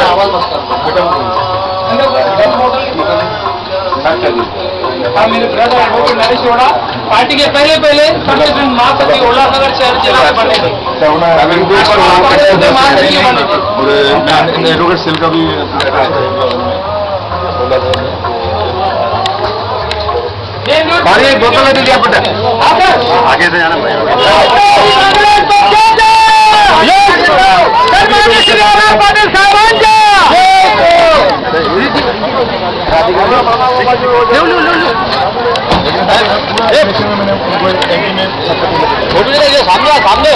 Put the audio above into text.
आवाज मस्त मेरे brother advocate Naresh Arora party के पहले सर्वेश्वर महासचिव उल्लासनगर शहर जिला के बने थे एडवोकेट सेल का भी बोतल दे दिया पटा आगे से जाना सामने सामने